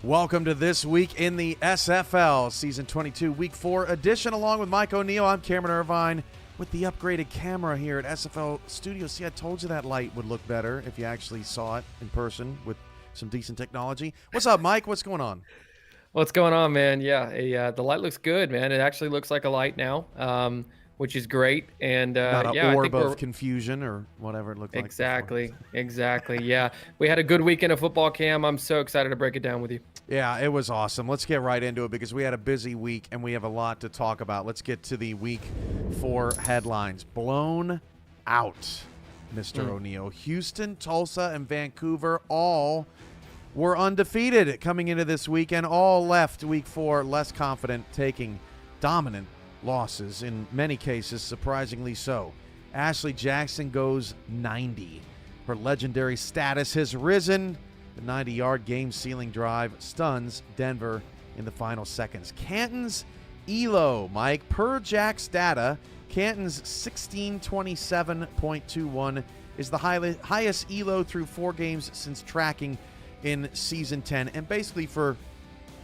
Welcome to This Week in the SFL, Season 22, Week 4 edition. Along with Mike O'Neill, I'm Cameron Irvine with the upgraded camera here at SFL Studios. See, I told you that light would look better if you actually saw it in person with some decent technology. What's up, Mike? What's going on? What's going on, man? Yeah, the light looks good, man. It actually looks like a light now, which is great. And Not an yeah, I orb think of confusion or whatever it looked like. Exactly. Yeah, we had a good weekend of football, Cam. I'm so excited to break it down with you. Yeah, it was awesome. Let's get right into it because we had a busy week and we have a lot to talk about. Let's get to the Week 4 headlines. Blown out, Mr. O'Neill. Houston, Tulsa, and Vancouver all were undefeated coming into this weekend. All left Week 4 less confident, taking dominant losses, in many cases surprisingly so. Ashley Jackson goes 90. Her legendary status has risen. The 90-yard game-sealing drive stuns Denver in the final seconds. Canton's ELO, Mike, per Jack's data, Canton's 1627.21 is the highest ELO through 4 games since tracking in Season 10. And basically for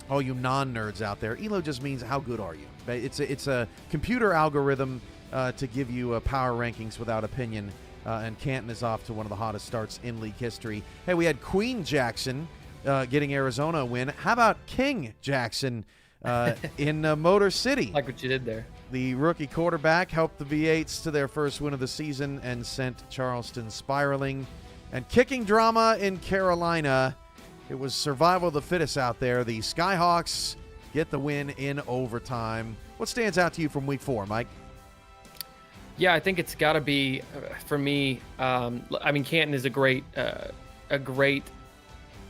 all you non-nerds out there, ELO just means how good are you. It's a computer algorithm to give you power rankings without opinion. And Canton is off to one of the hottest starts in league history. Hey, we had Queen Jackson getting Arizona a win. How about King Jackson in Motor City? Like what you did there. The rookie quarterback helped the V8s to their first win of the season and sent Charleston spiraling. And kicking drama in Carolina. It was survival of the fittest out there. The Skyhawks get the win in overtime. What stands out to you from Week 4, Mike? Yeah, I think it's got to be for me. I mean, Canton is a great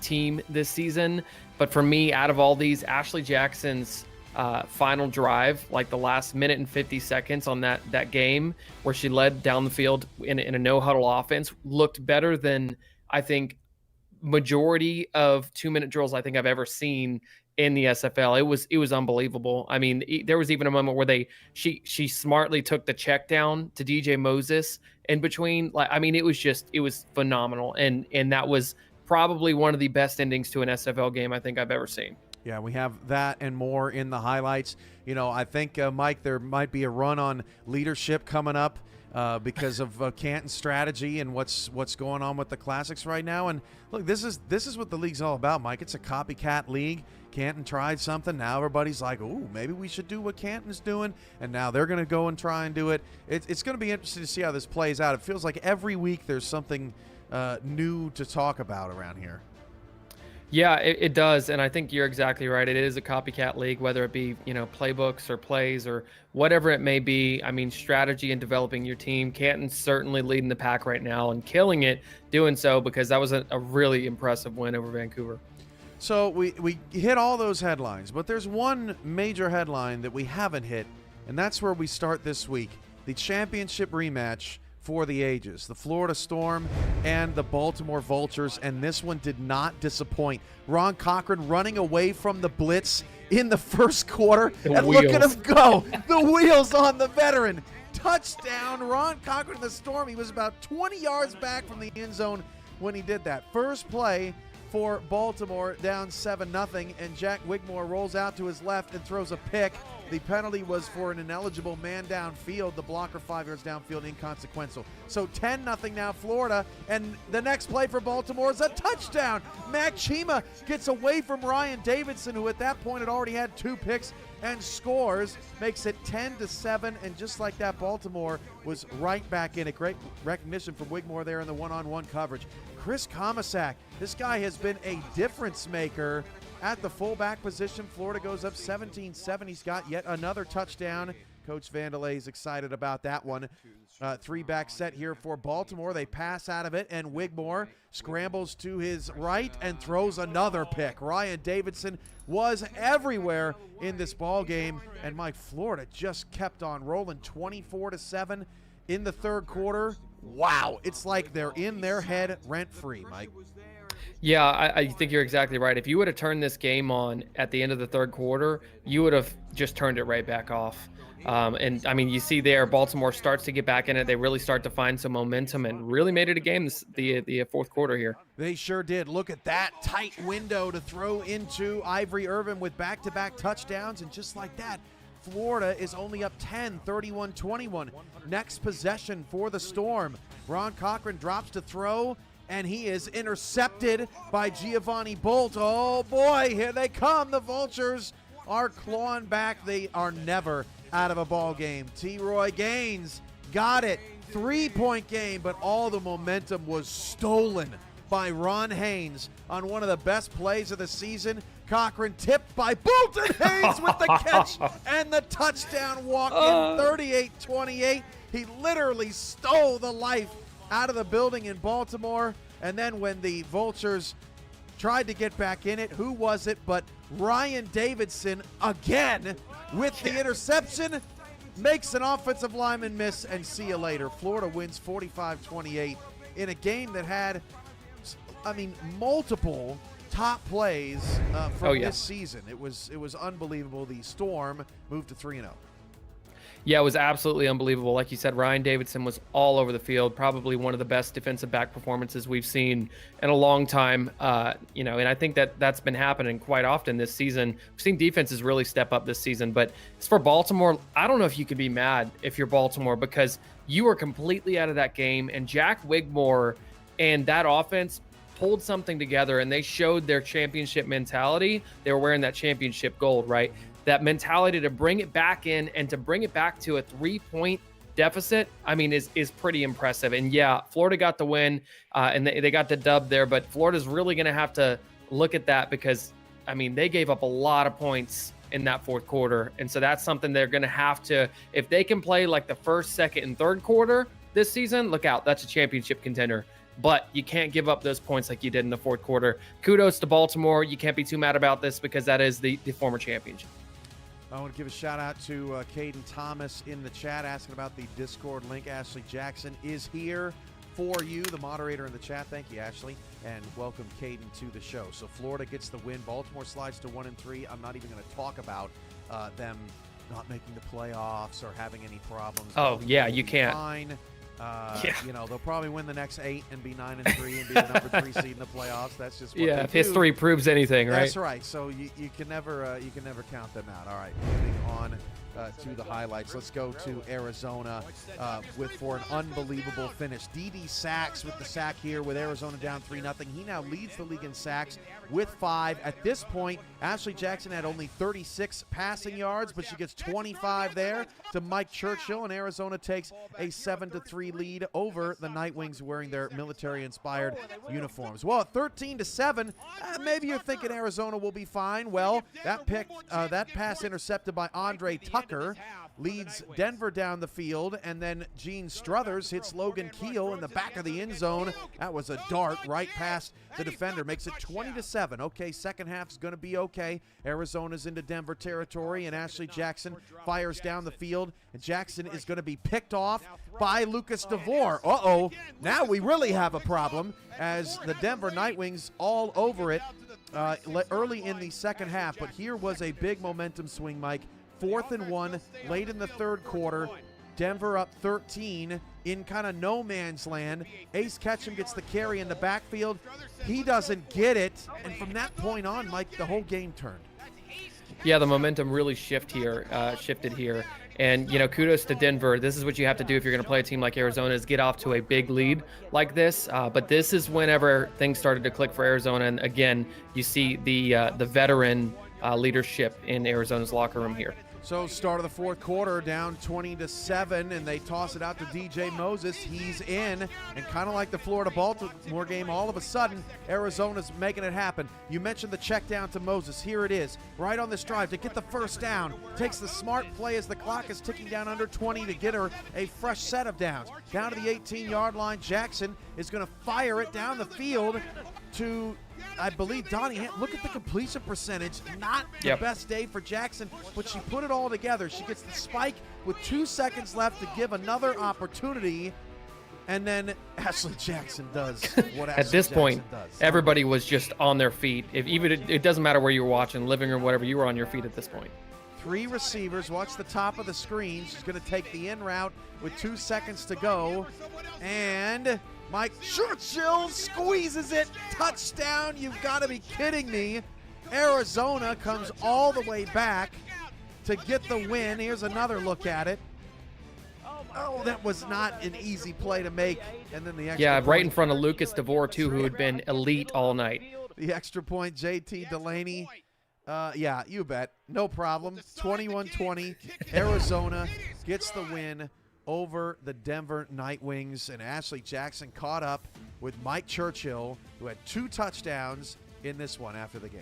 team this season, but for me, out of all these, Ashley Jackson's final drive, like the last minute and 50 seconds on that game where she led down the field in a no huddle offense, looked better than I think majority of 2-minute drills I think I've ever seen in the SFL. It was unbelievable. I mean, there was even a moment where she smartly took the check down to DJ Moses in between. Like, I mean, it was phenomenal, and that was probably one of the best endings to an SFL game I think I've ever seen. Yeah, we have that and more in the highlights. You know, I think, Mike, there might be a run on leadership coming up because of Canton's strategy and what's going on with the Classics right now. And look, this is what the league's all about, Mike. It's a copycat league. Canton tried something. Now everybody's like, ooh, maybe we should do what Canton's doing. And now they're going to go and try and do it. It's going to be interesting to see how this plays out. It feels like every week there's something new to talk about around here. Yeah, it does, and I think you're exactly right. It is a copycat league, whether it be, playbooks or plays or whatever it may be. I mean, strategy and developing your team. Canton's certainly leading the pack right now and killing it doing so, because that was a really impressive win over Vancouver. So we hit all those headlines, but there's one major headline that we haven't hit, and that's where we start this week. The championship rematch for the ages, the Florida Storm and the Baltimore Vultures, and this one did not disappoint. Ron Cochran running away from the blitz in the first quarter, and look at him go. The wheels on the veteran. Touchdown, Ron Cochran, the Storm. He was about 20 yards back from the end zone when he did that. First play for Baltimore, down 7-0, and Jack Wigmore rolls out to his left and throws a pick. The penalty was for an ineligible man downfield. The blocker 5 yards downfield, inconsequential. So 10-0 now Florida, and the next play for Baltimore is a touchdown. Mac Chima gets away from Ryan Davidson, who at that point had already had 2 picks, and scores, makes it 10-7, and just like that, Baltimore was right back in it. Great recognition from Wigmore there in the one-on-one coverage. Chris Komisak, this guy has been a difference maker at the fullback position. Florida goes up 17-7. He's got yet another touchdown. Coach Vandelay is excited about that one. 3-back set here for Baltimore. They pass out of it, and Wigmore scrambles to his right and throws another pick. Ryan Davidson was everywhere in this ball game, and Mike, Florida just kept on rolling, 24-7 in the third quarter. Wow, it's like they're in their head rent-free, Mike. Yeah, I think you're exactly right. If you would have turned this game on at the end of the third quarter, you would have just turned it right back off. And I mean, you see there, Baltimore starts to get back in it. They really start to find some momentum and really made it a game the fourth quarter here. They sure did. Look at that tight window to throw into Ivory Irvin with back-to-back touchdowns. And just like that, Florida is only up 10, 31-21. Next possession for the Storm. Ron Cochran drops to throw, and he is intercepted by Giovanni Bolt. Oh, boy, here they come. The Vultures are clawing back. They are never out of a ball game. T. Roy Gaines got it. 3-point game, but all the momentum was stolen by Ron Haynes on one of the best plays of the season. Cochran tipped by Bolton Haynes with the catch and the touchdown walk in 38-28. He literally stole the life out of the building in Baltimore. And then when the Vultures tried to get back in it, who was it but Ryan Davidson again with the interception, makes an offensive lineman miss, and see you later. Florida wins 45-28 in a game that had, I mean, multiple top plays from this season. It was unbelievable. The Storm moved to 3-0. Yeah, it was absolutely unbelievable. Like you said, Ryan Davidson was all over the field, probably one of the best defensive back performances we've seen in a long time. And I think that's been happening quite often this season. We've seen defenses really step up this season. But as for Baltimore, I don't know if you could be mad if you're Baltimore, because you were completely out of that game, and Jack Wigmore and that offense pulled something together, and they showed their championship mentality. They were wearing that championship gold, right? That mentality to bring it back in and to bring it back to a 3-point deficit, I mean, is pretty impressive. And yeah, Florida got the win and they got the dub there, but Florida's really going to have to look at that because, I mean, they gave up a lot of points in that fourth quarter. And so that's something they're going to have to, if they can play like the first, second, and third quarter this season, look out, that's a championship contender. But you can't give up those points like you did in the fourth quarter. Kudos to Baltimore. You can't be too mad about this because that is the former championship. I want to give a shout out to Caden Thomas in the chat asking about the Discord link. Ashley Jackson is here for you, the moderator in the chat. Thank you, Ashley, and welcome Caden to the show. So Florida gets the win. Baltimore slides to 1-3. I'm not even going to talk about them not making the playoffs or having any problems. Oh, yeah, you can't. Fine. They'll probably win the next 8 and be 9-3 and be the number 3 seed in the playoffs. That's just what they if do. history proves anything, right? That's right. So you can never count them out. All right, moving on to the highlights. Let's go to Arizona for an unbelievable finish. D.D. Sachs with the sack here with Arizona down 3-0. He now leads the league in sacks with 5. At this point, Ashley Jackson had only 36 passing yards, but she gets 25 there to Mike Churchill, and Arizona takes a 7-3 lead over the Nightwings wearing their military-inspired uniforms. Well, at 13-7, maybe you're thinking Arizona will be fine. Well, that pass intercepted by Andre Tucker leads Denver down the field, and then Gene Struthers hits Logan Keel in the back of the end zone. That was a dart right past the defender, makes it 20-7. Okay, second half's going to be okay. Arizona's into Denver territory, and Ashley Jackson fires down the field, and Jackson is going to be picked off by Lucas DeVore. Uh-oh, now we really have a problem as the Denver Nightwings all over it early in the second half. But here was a big momentum swing, Mike. 4th and 1 late in the third quarter. Denver up 13 in kind of no man's land. Ace Ketchum gets the carry in the backfield. He doesn't get it. And from that point on, Mike, the whole game turned. Yeah, the momentum really shifted here. And, kudos to Denver. This is what you have to do if you're going to play a team like Arizona, is get off to a big lead like this. But this is whenever things started to click for Arizona. And, again, you see the veteran leadership in Arizona's locker room here. So start of the fourth quarter, down 20-7, and they toss it out to DJ Moses. He's in, and kind of like the Florida-Baltimore game, all of a sudden, Arizona's making it happen. You mentioned the check down to Moses. Here it is, right on this drive to get the first down. Takes the smart play as the clock is ticking down under 20 to get her a fresh set of downs. Down to the 18-yard line, Jackson is going to fire it down the field to, I believe, Donnie. Look at the completion percentage. Not the best day for Jackson, but she put it all together. She gets the spike with 2 seconds left to give another opportunity. And then Ashley Jackson does what At this point, does. everybody was just on their feet. It doesn't matter where you were watching, living room, whatever, you were on your feet at this point. 3 receivers. Watch the top of the screen. She's going to take the in route with 2 seconds to go. And Mike Churchill squeezes it. Touchdown. You've got to be kidding me. Arizona comes all the way back to get the win. Here's another look at it. Oh, that was not an easy play to make. And then the extra Yeah, point. right in front of Lucas DeVore, too, who had been elite all night. The extra point, JT Delaney. Yeah, you bet. No problem. 21-20. Arizona gets the win over the Denver Nightwings. And Ashley Jackson caught up with Mike Churchill, who had 2 touchdowns in this one after the game.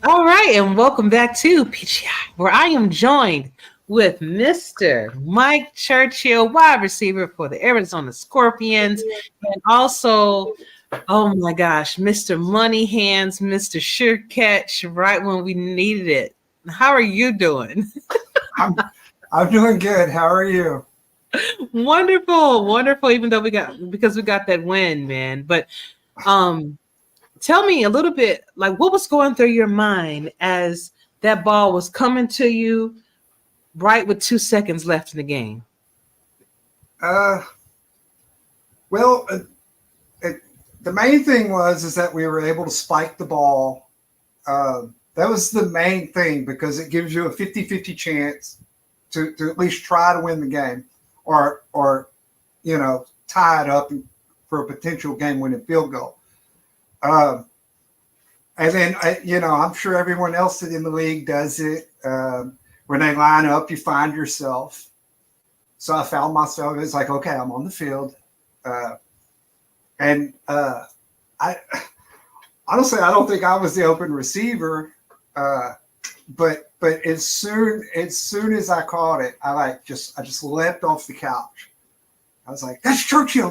All right, and welcome back to PGI, where I am joined with Mr. Mike Churchill, wide receiver for the Arizona Scorpions, and also, oh my gosh, Mr. Money Hands, Mr. Sure Catch, right when we needed it. How are you doing? I'm doing good. How are you? Wonderful. Even though we got that win, man. But tell me a little bit, like, what was going through your mind as that ball was coming to you right with 2 seconds left in the game? Well, the main thing is that we were able to spike the ball. That was the main thing, because it gives you a 50-50 chance to at least try to win the game, or tie it up for a potential game-winning field goal. And then, I'm sure everyone else in the league does it. When they line up, you find yourself. So I found myself. It's like, okay, I'm on the field. I honestly, I don't think I was the open receiver. But as soon as I caught it, I just leapt off the couch. I was like, that's Churchill,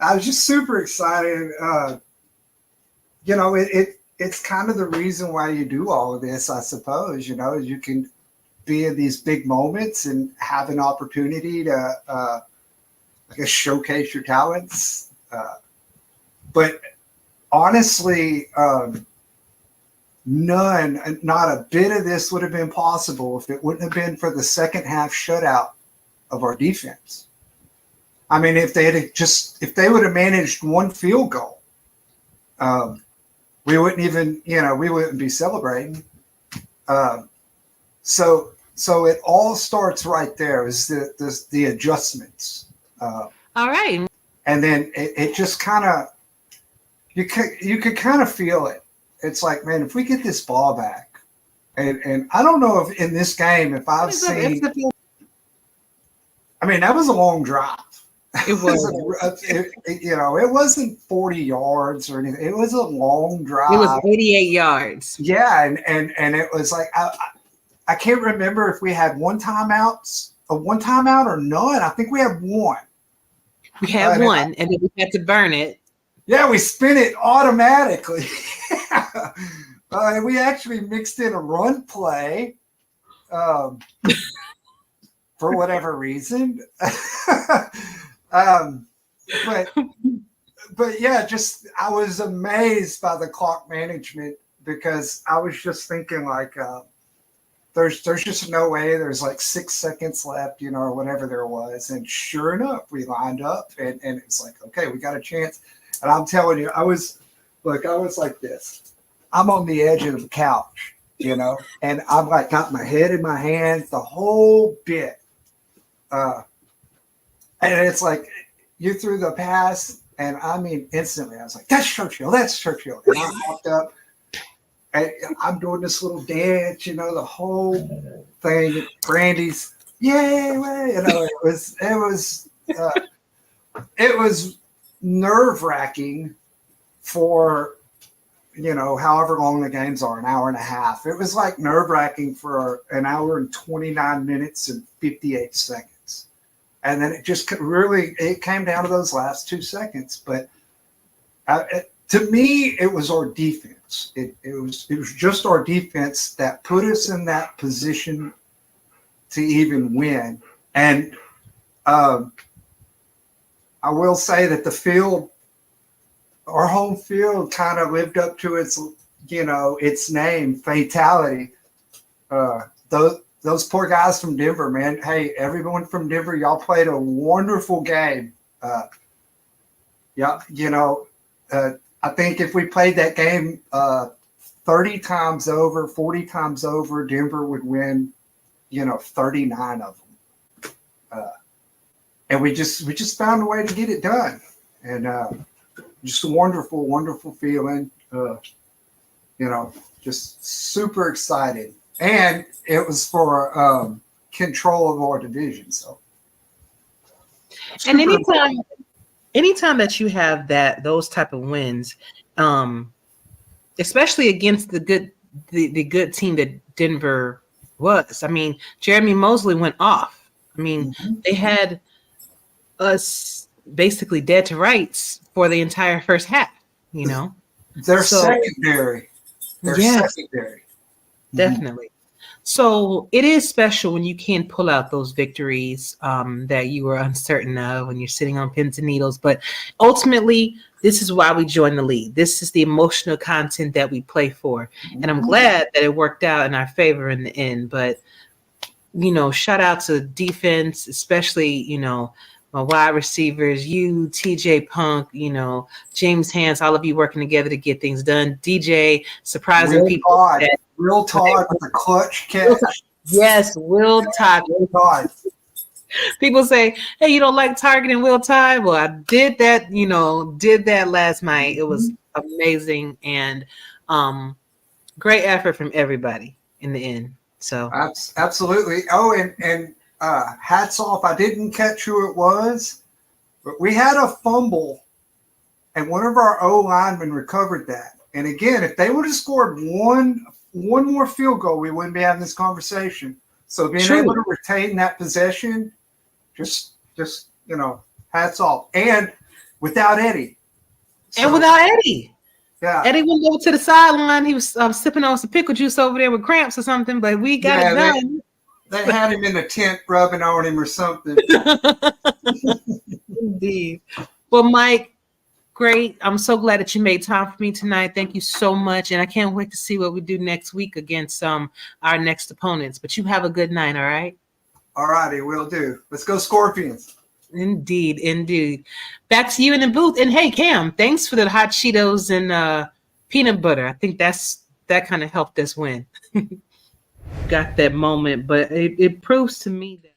I was just super excited. It's kind of the reason why you do all of this, I suppose. You can be in these big moments and have an opportunity to, I guess, showcase your talents. But honestly, not a bit of this would have been possible if it wouldn't have been for the second half shutout of our defense. I mean, if they would have managed 1 field goal, we wouldn't be celebrating. So it all starts right there, is the adjustments. All right. And then it just kind of, you could kind of feel it. It's like, man, if we get this ball back, and I don't know if in this game, if I've seen, I mean, that was a long drive. It was. It wasn't 40 yards or anything. It was a long drive. It was 88 yards. Yeah, and it was like, I can't remember if we had one timeout or none. I think we had one. We had one, and then we had to burn it. Yeah, we spin it automatically. And we actually mixed in a run play for whatever reason. But yeah, I was amazed by the clock management, because I was just thinking, like, there's just no way. There's like 6 seconds left, or whatever there was. And sure enough, we lined up, and it's like, okay, we got a chance. And I'm telling you, I was like this. I'm on the edge of the couch, and I'm like got my head in my hands the whole bit. And it's like, you threw the pass, and I mean, instantly, I was like, that's Churchill. And I walked up, and I'm doing this little dance, the whole thing. Brandy's, yay, it was nerve-wracking for, however long the games are, an hour and a half. It was like nerve-wracking for an hour and 29 minutes and 58 seconds. And then it came down to those last 2 seconds. But to me, it was our defense. It was just our defense that put us in that position to even win. And I will say that the field, our home field, kind of lived up to its, its name, fatality. Those poor guys from Denver, man. Hey, everyone from Denver, y'all played a wonderful game. I think if we played that game 30 times over, 40 times over, Denver would win, 39 of them. And we just found a way to get it done. And just a wonderful, wonderful feeling. Just super excited. And it was for control of our division. So, and anytime that you have those type of wins, especially against the good team that Denver was. I mean, Jeremy Mosley went off. I mean, they had us basically dead to rights for the entire first half. They're secondary. Secondary. Definitely. So it is special when you can pull out those victories that you were uncertain of when you're sitting on pins and needles. But ultimately, this is why we joined the league. This is the emotional content that we play for. And I'm glad that it worked out in our favor in the end. But, shout out to defense, especially, my wide receivers, you, TJ Punk, James Hans, all of you working together to get things done. DJ, surprising people. Will Todd with the clutch catch. Yes, Will Todd. People say, hey, you don't like targeting Will Todd? Well, I did that last night. It was amazing and great effort from everybody in the end. So absolutely. Oh, and hats off. I didn't catch who it was, but we had a fumble and one of our O linemen recovered that. And again, if they would have scored one more field goal, we wouldn't be having this conversation. So being able to retain that possession, just hats off. And without Eddie. Yeah. Eddie went over to the sideline. He was sipping on some pickle juice over there with cramps or something, but we got it done. They had him in the tent rubbing on him or something. Indeed. Well, Mike, great. I'm so glad that you made time for me tonight. Thank you so much. And I can't wait to see what we do next week against our next opponents. But you have a good night, all right? All righty, will do. Let's go Scorpions. Indeed. Back to you in the booth. And hey, Cam, thanks for the hot Cheetos and peanut butter. I think that kind of helped us win. Got that moment, but it proves to me that.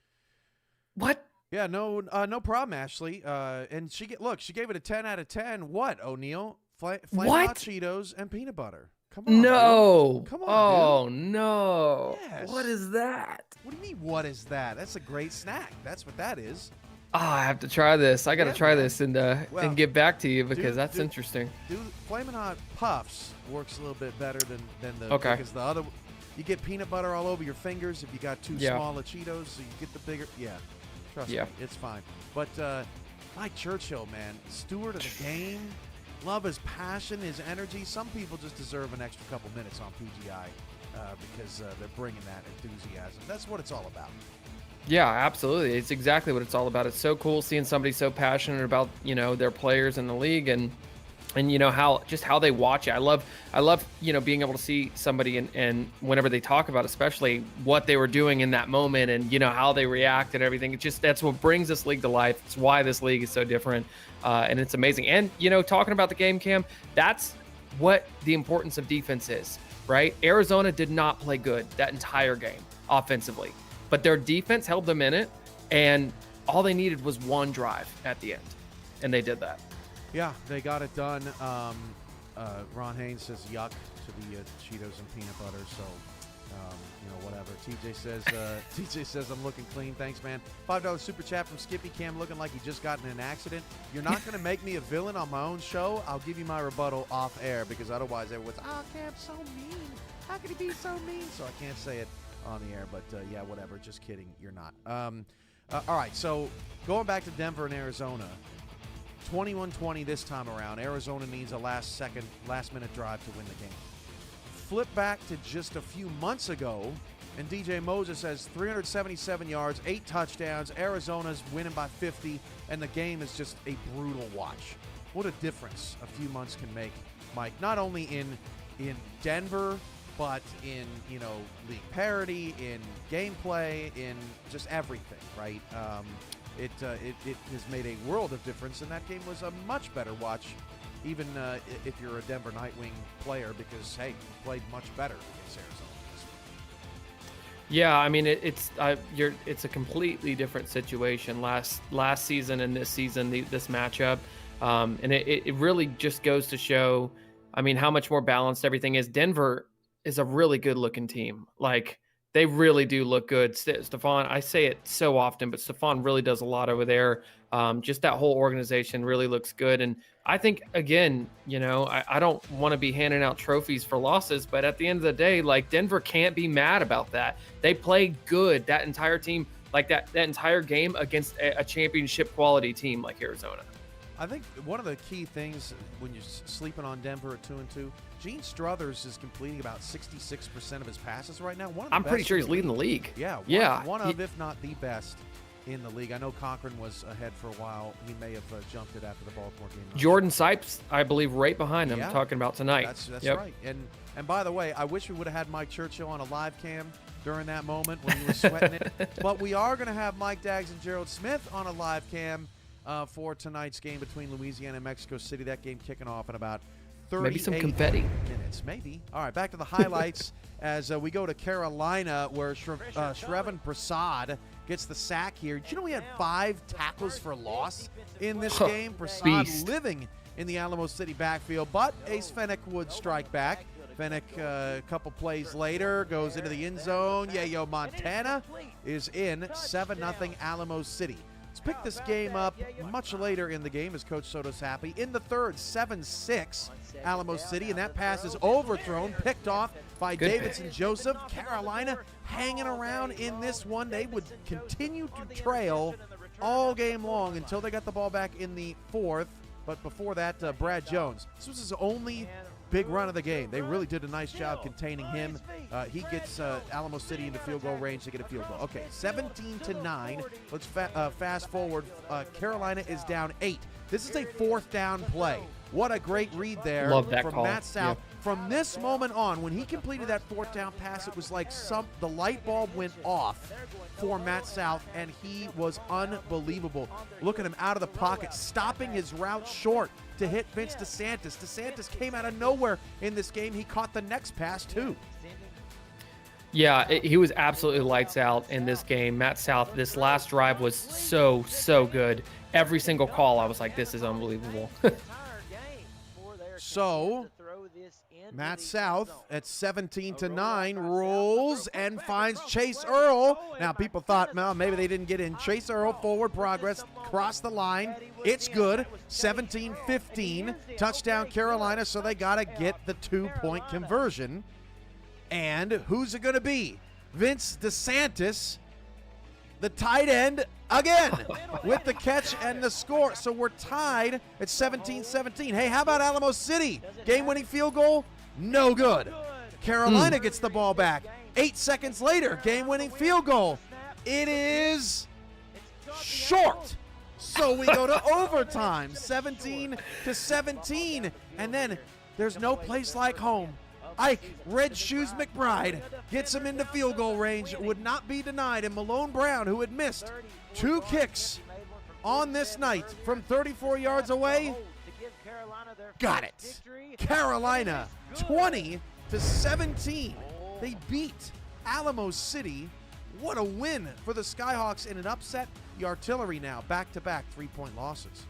What? Yeah, no problem, Ashley. And she gave it a 10 out of 10. What, O'Neal? Flame hot Cheetos and peanut butter. Come on. No. Dude. Come on. Oh, dude. no. Yes. What is that? What do you mean, what is that? That's a great snack. That's what that is. Oh, I have to try this. I got to try this and get back to you because that's interesting. Dude, Flamin' Hot Puffs works a little bit better than the because the other, you get peanut butter all over your fingers if you got too small of Cheetos, so you get the bigger. Yeah, trust me, it's fine. But Mike Churchill, man, steward of the game. Love his passion, his energy. Some people just deserve an extra couple minutes on PGI because they're bringing that enthusiasm. That's what it's all about. Yeah, absolutely. It's exactly what it's all about. It's so cool seeing somebody so passionate about, their players in the league and how they watch it. I love, being able to see somebody and whenever they talk about, especially what they were doing in that moment and, how they react and everything. That's what brings this league to life. It's why this league is so different. And it's amazing. And, talking about the game, Cam, that's what the importance of defense is, right? Arizona did not play good that entire game offensively. But their defense held them in it, and all they needed was one drive at the end, and they did that. Yeah, they got it done. Ron Haynes says yuck to the Cheetos and peanut butter, so whatever. TJ says I'm looking clean. Thanks, man. $5 super chat from Skippy. Cam looking like he just got in an accident. You're not going to make me a villain on my own show. I'll give you my rebuttal off air because otherwise everyone's, Cam's so mean. How could he be so mean? So I can't say it on the air, but yeah, whatever. Just kidding. You're not. All right, so going back to Denver and Arizona, 21-20 this time around. Arizona needs a last-minute drive to win the game. Flip back to just a few months ago, and DJ Moses has 377 yards, 8 touchdowns. Arizona's winning by 50, and the game is just a brutal watch. What a difference a few months can make, Mike. Not only in Denver, but in league parity, in gameplay, in just everything, right? It has made a world of difference, and that game was a much better watch, even if you're a Denver Nightwing player, because hey, you played much better against Arizona. Yeah, I mean it's a completely different situation last season and this season, this matchup, and it really just goes to show, I mean, how much more balanced everything is. Denver is a really good looking team. Like, they really do look good. Stefan, I say it so often, but Stefan really does a lot over there. Just that whole organization really looks good. And I think, again, I don't want to be handing out trophies for losses, but at the end of the day, like, Denver can't be mad about that. They played good, that entire team, like that entire game against a championship quality team like Arizona. I think one of the key things when you're sleeping on Denver at 2-2, Gene Struthers is completing about 66% of his passes right now. I'm pretty sure he's leading the league. Yeah, one of, if not the best in the league. I know Cochran was ahead for a while. He may have jumped it after the Baltimore game. Jordan Sipes, I believe, right behind him, talking about tonight. That's right. And by the way, I wish we would have had Mike Churchill on a live cam during that moment when he was sweating it. But we are going to have Mike Daggs and Gerald Smith on a live cam for tonight's game between Louisiana and Mexico City. That game kicking off in about 38 maybe some confetti minutes. Maybe. All right, back to the highlights as we go to Carolina, where Shrevin Prasad gets the sack here. Did you know we had 5 tackles for loss in this game? Prasad living in the Alamo City backfield, but Ace Fennick would strike back. Fennick, a couple plays later, goes into the end zone. Yayo Montana is in. 7-0 Alamo City. Let's pick this game up much later in the game as Coach Soto's happy. In the third, 7-6 Alamo City, and that pass is overthrown, picked off by Davidson Joseph. Carolina hanging around in this one. They would continue to trail all game long until they got the ball back in the fourth. But before that, Brad Jones. This was his only big run of the game. They really did a nice job containing him. He gets Alamo City into field goal range to get a field goal. Okay, 17-9. Let's fast forward. Carolina is down 8. This is a 4th down play. What a great read there from call. Matt South. Yeah. From this moment on, when he completed that 4th down pass, it was like the light bulb went off for Matt South, and he was unbelievable. Look at him out of the pocket, stopping his route short to hit Vince DeSantis. DeSantis came out of nowhere in this game. He caught the next pass, too. Yeah, he was absolutely lights out in this game. Matt South, this last drive was so good. Every single call, I was like, this is unbelievable. So, Matt South at 17-9 rolls and finds Chase Earl. Now, people thought, well, maybe they didn't get in. Chase Earl, forward progress, cross the line. It's good. 17-15, touchdown Carolina, so they got to get the 2-point conversion. And who's it going to be? Vince DeSantis, the tight end, again, with the catch and the score. So we're tied at 17-17. Hey, how about Alamo City? Game-winning field goal? No good. Carolina gets the ball back. 8 seconds later, game-winning field goal. It is short. So we go to overtime, 17-17. And then there's no place like home. Ike, Red Shoes McBride, gets him into field goal range, would not be denied, and Malone Brown, who had missed 2 kicks on this night from 34 yards away, got it. Carolina, 20-17. They beat Alamo City. What a win for the Skyhawks in an upset. The Artillery now back-to-back 3-point losses.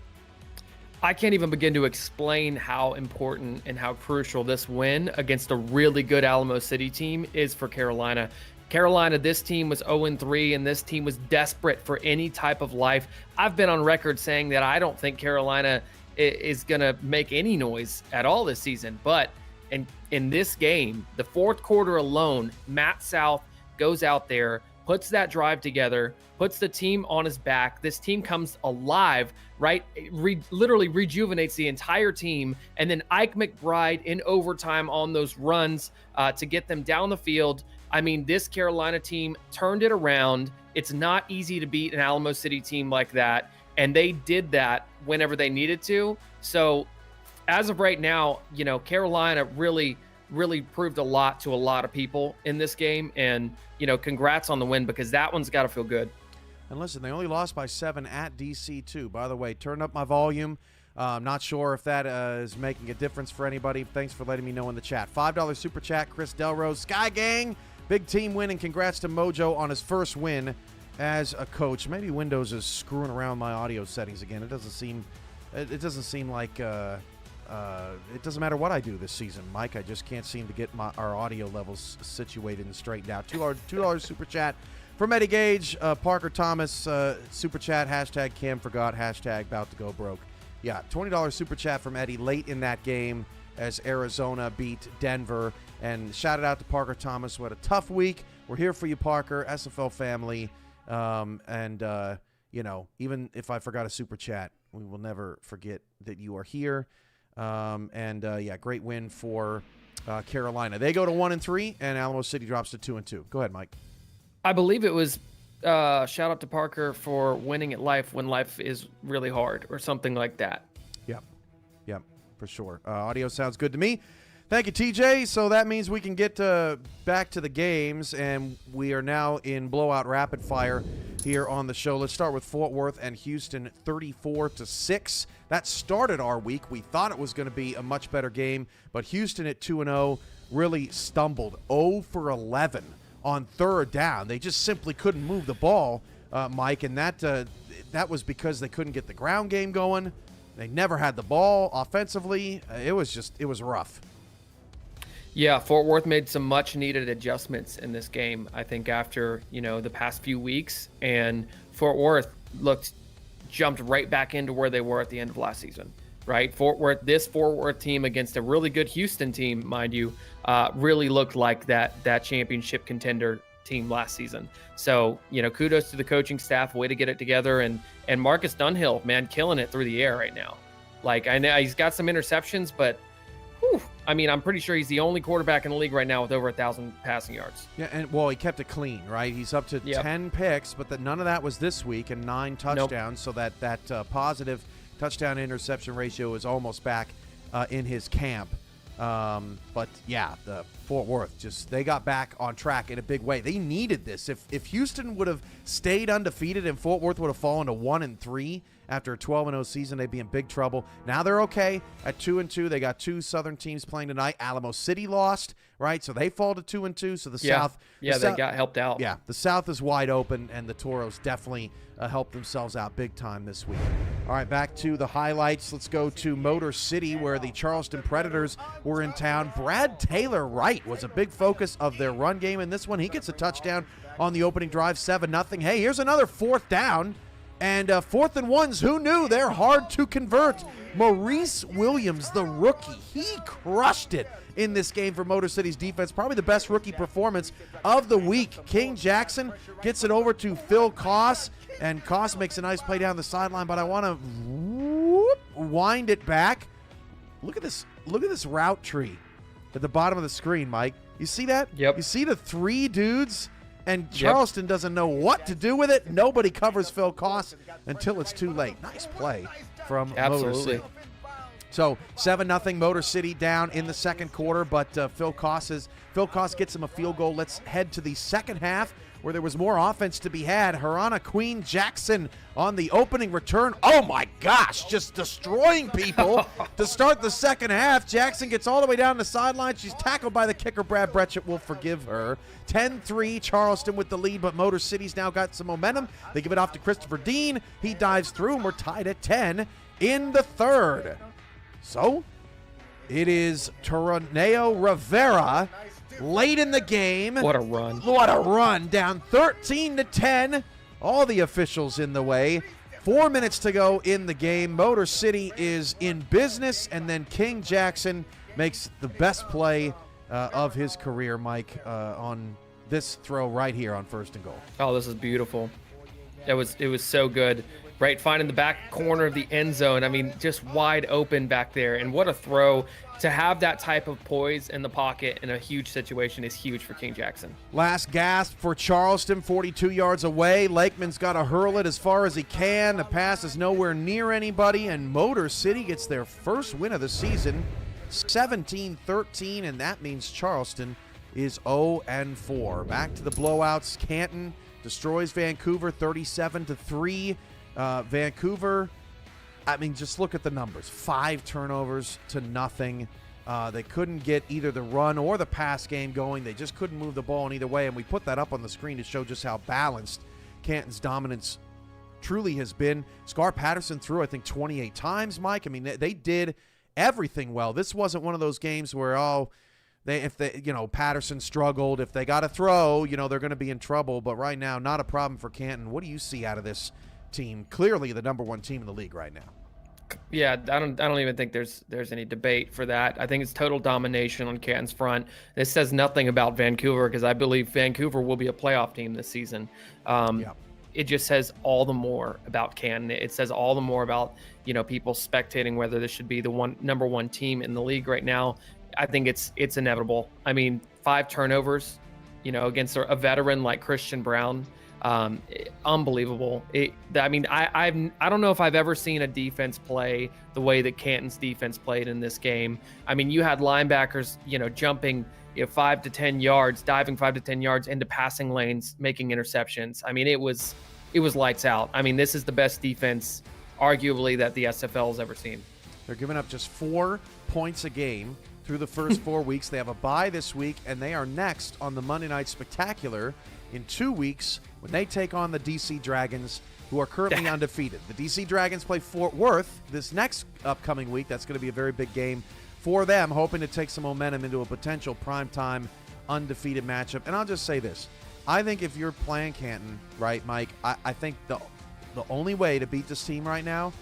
I can't even begin to explain how important and how crucial this win against a really good Alamo City team is for Carolina. Carolina, this team was 0-3, and this team was desperate for any type of life. I've been on record saying that I don't think Carolina is going to make any noise at all this season. But in this game, the fourth quarter alone, Matt South goes out there, puts that drive together, puts the team on his back. This team comes alive, right? Literally rejuvenates the entire team. And then Ike McBride in overtime on those runs to get them down the field. I mean, this Carolina team turned it around. It's not easy to beat an Alamo City team like that, and they did that whenever they needed to. So as of right now, you know, Carolina really proved a lot to a lot of people in this game, and, you know, congrats on the win, because that one's got to feel good. And listen, they only lost by 7 at DC too. By the way, turn up my volume. I'm not sure if that is making a difference for anybody. Thanks for letting me know in the chat. $5 super chat, Chris Delrose. Sky Gang, big team win, and congrats to Mojo on his first win as a coach. Maybe Windows is screwing around my audio settings again. It doesn't seem like it doesn't matter what I do this season, Mike. I just can't seem to get our audio levels situated and straightened out. $2 super chat from Eddie Gage. Parker Thomas super chat, hashtag Cam forgot, hashtag about to go broke. Yeah, $20 super chat from Eddie late in that game as Arizona beat Denver. And shout it out to Parker Thomas, who had a tough week. We're here for you, Parker, SFL family. You know, even if I forgot a super chat, we will never forget that you are here. Yeah, great win for Carolina. They go to 1-3, and Alamo City drops to 2-2. Go ahead, Mike. I believe it was shout out to Parker for winning at life when life is really hard, or something like that. Yep, for sure. Audio sounds good to me. Thank you, TJ. So that means we can get back to the games, and we are now in blowout rapid fire here on the show. Let's start with Fort Worth and Houston, 34-6. That started our week. We thought it was going to be a much better game, but Houston at 2-0 really stumbled. 0 for 11 on third down. They just simply couldn't move the ball, Mike, and that was because they couldn't get the ground game going. They never had the ball offensively. It was rough. Yeah, Fort Worth made some much-needed adjustments in this game, I think, after, you know, the past few weeks. And Fort Worth jumped right back into where they were at the end of last season, right? This Fort Worth team against a really good Houston team, mind you, really looked like that championship contender team last season. So, you know, kudos to the coaching staff, way to get it together. And Marcus Dunhill, man, killing it through the air right now. Like, I know he's got some interceptions, but I mean, I'm pretty sure he's the only quarterback in the league right now with over 1,000 passing yards. Yeah, and well, he kept it clean, right? He's up to 10 picks, but none of that was this week, and 9 touchdowns. Nope. So that positive touchdown interception ratio is almost back in his camp. But yeah, the Fort Worth they got back on track in a big way. They needed this. If Houston would have stayed undefeated and Fort Worth would have fallen to 1-3 after a 12-0 season, they'd be in big trouble. Now they're okay at 2-2. They got 2 Southern teams playing tonight. Alamo City lost, right? So they fall to 2-2. So the South, they got helped out. Yeah, the South is wide open, and the Toros definitely helped themselves out big time this week. All right, back to the highlights. Let's go to Motor City, where the Charleston Predators were in town. Brad Taylor Wright was a big focus of their run game in this one. He gets a touchdown on the opening drive, 7-0. Hey, here's another 4th down. And 4th and 1s, who knew? They're hard to convert. Maurice Williams, the rookie, he crushed it in this game for Motor City's defense. Probably the best rookie performance of the week. King Jackson gets it over to Phil Koss, and Koss makes a nice play down the sideline, but I want to wind it back. Look at this route tree at the bottom of the screen, Mike. You see that? Yep. You see the 3 dudes? And Charleston doesn't know what to do with it. Nobody covers Phil Koss until it's too late. Nice play from Motor City. So 7-0 Motor City down in the second quarter, but Phil Koss gets him a field goal. Let's head to the second half, where there was more offense to be had. Harana Queen Jackson on the opening return. Oh my gosh, just destroying people to start the second half. Jackson gets all the way down the sideline. She's tackled by the kicker. Brad Bretchett will forgive her. 10-3 Charleston with the lead, but Motor City's now got some momentum. They give it off to Christopher Dean. He dives through, and we're tied at 10 in the third. So it is Torneo Rivera late in the game. What a run. What a run. Down 13-10. All the officials in the way. 4 minutes to go in the game. Motor City is in business, and then King Jackson makes the best play of his career, Mike, on this throw right here on 1st and goal. Oh, this is beautiful. It was so good. right? Finding the back corner of the end zone. I mean, just wide open back there. And what a throw. To have that type of poise in the pocket in a huge situation is huge for King Jackson. Last gasp for Charleston, 42 yards away. Lakeman's got to hurl it as far as he can. The pass is nowhere near anybody, and Motor City gets their first win of the season, 17-13, and that means Charleston is 0-4. Back to the blowouts. Canton destroys Vancouver 37-3. Vancouver, I mean, just look at the numbers. 5 turnovers to nothing. They couldn't get either the run or the pass game going. They just couldn't move the ball in either way, and we put that up on the screen to show just how balanced Canton's dominance truly has been. Scar Patterson threw, I think, 28 times, Mike. I mean, they did everything well. This wasn't one of those games where, Patterson struggled. If they got to throw, they're going to be in trouble. But right now, not a problem for Canton. What do you see out of this team? Clearly the number 1 team in the league right now. Yeah, I don't even think there's any debate for that. I think it's total domination on Canton's front. This says nothing about Vancouver, because I believe Vancouver will be a playoff team this season. It just says all the more about Canton. It says all the more about people spectating whether this should be the number 1 team in the league right now. I think it's inevitable. I mean, 5 turnovers, against a veteran like Christian Brown. Unbelievable. I don't know if I've ever seen a defense play the way that Canton's defense played in this game. I mean, you had linebackers, jumping 5 to 10 yards, diving 5 to 10 yards into passing lanes, making interceptions. I mean, it was lights out. I mean, this is the best defense, arguably, that the SFL has ever seen. They're giving up just 4 points a game through the first 4 weeks. They have a bye this week, and they are next on the Monday Night Spectacular in 2 weeks when they take on the DC Dragons, who are currently undefeated. The DC Dragons play Fort Worth this next upcoming week. That's going to be a very big game for them, hoping to take some momentum into a potential primetime undefeated matchup. And I'll just say this. I think if you're playing Canton, right, Mike, I think the only way to beat this team right now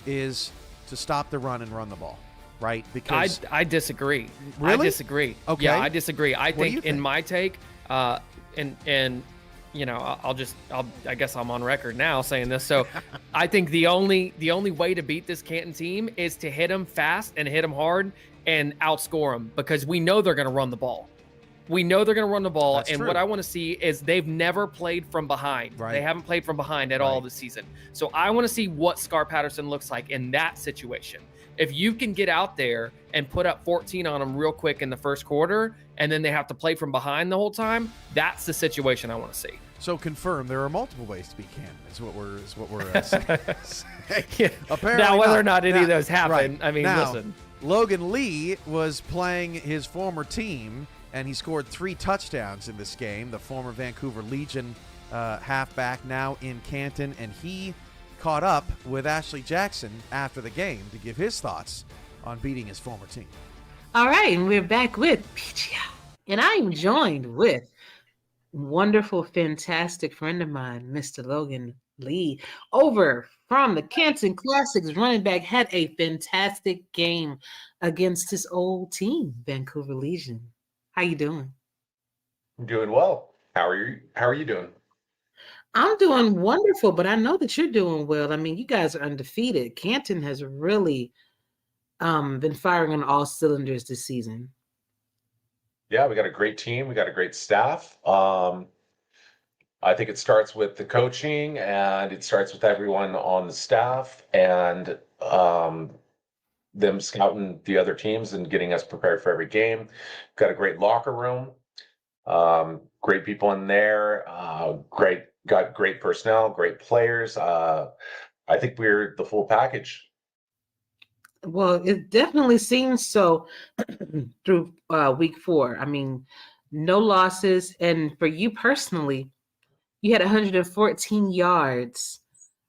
is to stop the run and run the ball, right? Because I disagree. Really? I disagree. Okay. Yeah, I disagree. I think in think? my take, I guess I'm on record now saying this. So I think the only way to beat this Canton team is to hit them fast and hit them hard and outscore them, because we know they're going to run the ball. We know they're going to run the ball. That's and true. What I want to see is they've never played from behind. Right. They haven't played from behind at all this season. So I want to see what Scar Patterson looks like in that situation. If you can get out there and put up 14 on them real quick in the first quarter, and then they have to play from behind the whole time, that's the situation I want to see. So confirm there are multiple ways to beat Canton. Is what we're saying. Yeah. Apparently now, whether not. or not any Now- of those happen, right. I mean, Now, listen. Logan Lee was playing his former team, and he scored 3 touchdowns in this game. The former Vancouver Legion halfback, now in Canton, and he caught up with Ashley Jackson after the game to give his thoughts on beating his former team. All right, and we're back with PGI. And I am joined with wonderful, fantastic friend of mine, Mr. Logan Lee, over from the Canton Classics. Running back had a fantastic game against his old team, Vancouver Legion. How you doing? I'm doing well. How are you doing? I'm doing wonderful, but I know that you're doing well. I mean, you guys are undefeated. Canton has really been firing on all cylinders this season. Yeah, we got a great team. We got a great staff. I think it starts with the coaching, and it starts with everyone on the staff, and them scouting the other teams and getting us prepared for every game. Got a great locker room. Great people in there. Got great personnel, great players. I think we're the full package. Well, it definitely seems so through week 4. I mean, no losses. And for you personally, you had 114 yards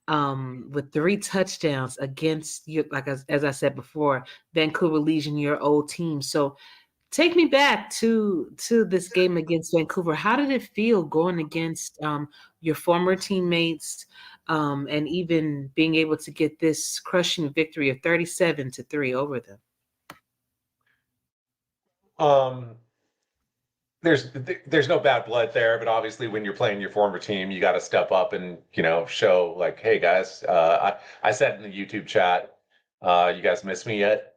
with 3 touchdowns against you, like as I said before, Vancouver Legion, your old team. So take me back to this game against Vancouver. How did it feel going against your former teammates, and even being able to get this crushing victory of 37-3 over them? there's no bad blood there, but obviously when you're playing your former team, you got to step up and show like, hey guys, I said in the YouTube chat, you guys miss me yet?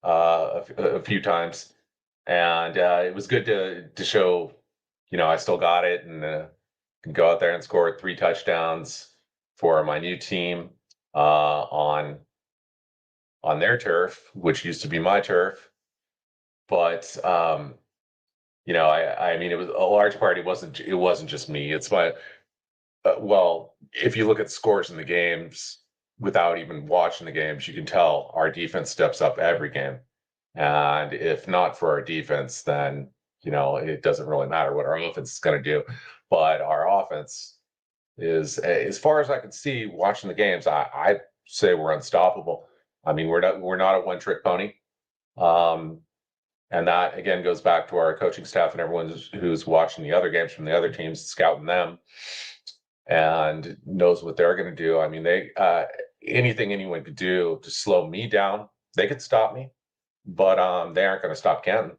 A few times, and it was good to show, I still got it, and can go out there and score 3 touchdowns for my new team on their turf, which used to be my turf. But I mean, it was a large part. It wasn't just me. It's my well, if you look at scores in the games without even watching the games, you can tell our defense steps up every game. And if not for our defense, then it doesn't really matter what our offense is going to do. But our offense is, as far as I can see, watching the games, I say we're unstoppable. I mean, we're not a one-trick pony. And that again goes back to our coaching staff and everyone who's watching the other games from the other teams, scouting them, and knows what they're going to do. I mean, they anything anyone could do to slow me down, they could stop me, but they aren't going to stop Canton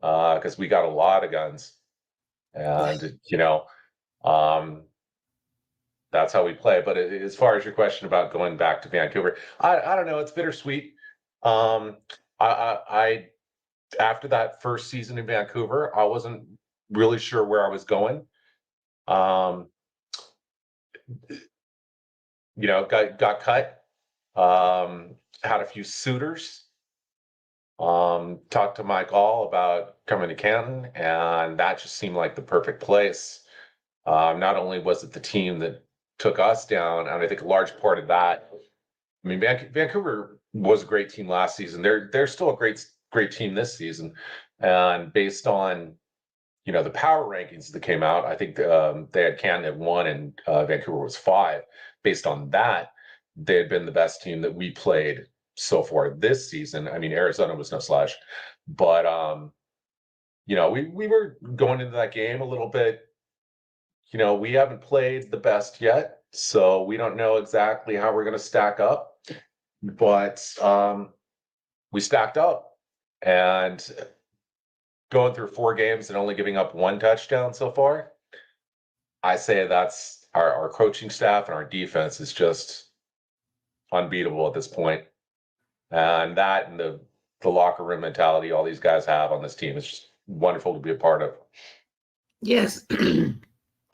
because we got a lot of guns, and that's how we play. But as far as your question about going back to Vancouver, I don't know. It's bittersweet. I after that first season in Vancouver, I wasn't really sure where I was going. Got cut. Had a few suitors. Talked to Mike All about coming to Canton, and that just seemed like the perfect place. Not only was it the team that took us down, and I think a large part of that, I mean, Vancouver was a great team last season. They're still a great team this season, and based on the power rankings that came out, I think they had Canton at 1 and Vancouver was 5. Based on that, they had been the best team that we played so far this season. I mean, Arizona was no slouch, but we were going into that game a little bit. We haven't played the best yet, so we don't know exactly how we're going to stack up, but we stacked up. And going through 4 games and only giving up 1 touchdown so far, I say that's our coaching staff and our defense is just unbeatable at this point. And that and the locker room mentality all these guys have on this team is just wonderful to be a part of. Yes,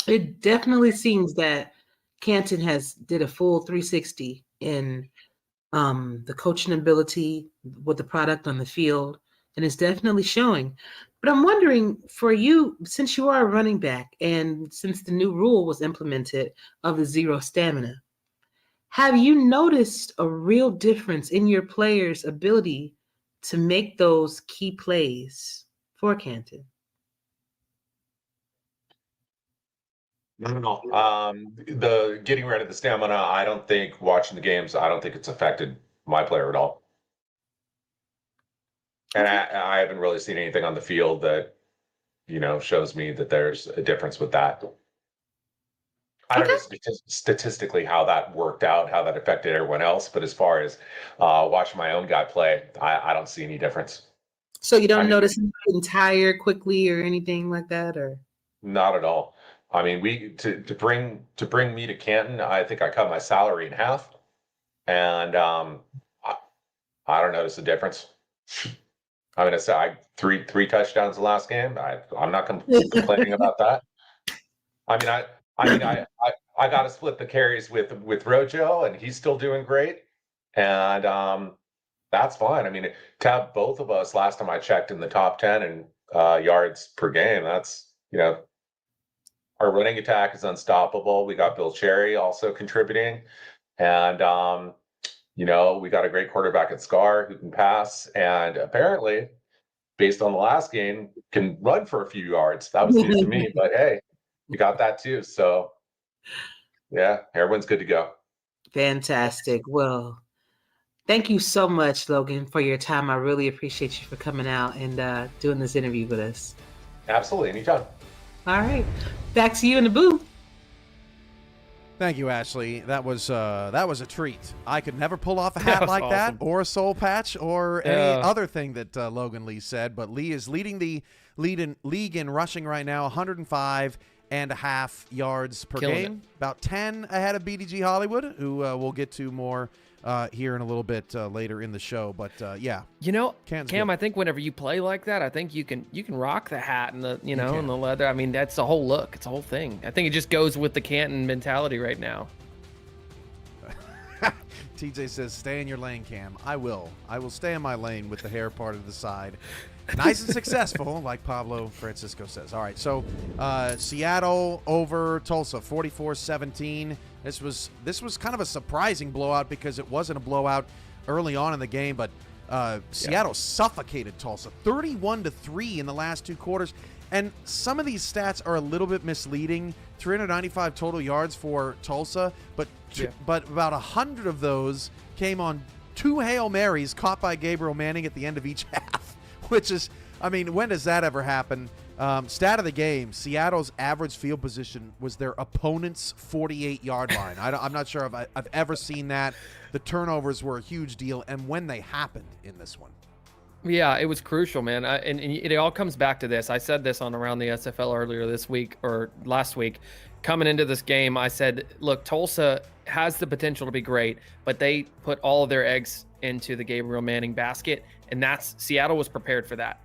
it definitely seems that Canton did a full 360 in the coaching ability with the product on the field, and it's definitely showing. But I'm wondering, for you, since you are a running back and since the new rule was implemented of the 0 stamina, have you noticed a real difference in your players' ability to make those key plays for Canton? No. The getting rid of the stamina, I don't think watching the games, I don't think it's affected my player at all. And I haven't really seen anything on the field that, shows me that there's a difference with that. I don't know statistically how that worked out, how that affected everyone else. But as far as watching my own guy play, I don't see any difference. So you don't notice him getting tired quickly or anything like that, or? Not at all. I mean, to bring me to Canton, I think I cut my salary in half, and I don't notice the difference. I mean, I three touchdowns the last game. I'm not complaining about that. I got to split the carries with Rojo, and he's still doing great, and that's fine. I mean, to have both of us last time I checked in the top 10 in yards per game, that's our running attack is unstoppable. We got Bill Cherry also contributing, and we got a great quarterback at Scar who can pass, and apparently, based on the last game, can run for a few yards. That was news to me, but hey, we got that too. So, yeah, everyone's good to go. Fantastic. Well, thank you so much, Logan, for your time. I really appreciate you for coming out and doing this interview with us. Absolutely, anytime. All right, back to you in the booth. Thank you, Ashley. That was a treat. I could never pull off a hat like that, or a soul patch, or any other thing that Logan Lee said. But Lee is leading the league in rushing right now, 105.5 yards per Killing game. About 10 ahead of BDG Hollywood, who we'll get to more here in a little bit later in the show. But yeah, You know, Canton's Cam, good. I think whenever you play like that, I think you can rock the hat and the and the leather. I mean, that's the whole look. It's a whole thing. I think it just goes with the Canton mentality right now. TJ says, stay in your lane, Cam. I will stay in my lane with the hair part of the side. Nice and successful, like Pablo Francisco says. All right, so Seattle over Tulsa, 44-17. This was kind of a surprising blowout because it wasn't a blowout early on in the game, but Seattle suffocated Tulsa, 31-3 in the last 2 quarters. And some of these stats are a little bit misleading. 395 total yards for Tulsa, but about 100 of those came on 2 Hail Marys caught by Gabriel Manning at the end of each half, which is, I mean, when does that ever happen? Stat of the game, Seattle's average field position was their opponent's 48-yard line. I'm not sure if I've ever seen that. The turnovers were a huge deal, and when they happened in this one. Yeah, it was crucial, man. And it all comes back to this. I said this on Around the SFL earlier this week or last week. Coming into this game, I said, look, Tulsa has the potential to be great, but they put all of their eggs into the Gabriel Manning basket, and Seattle was prepared for that.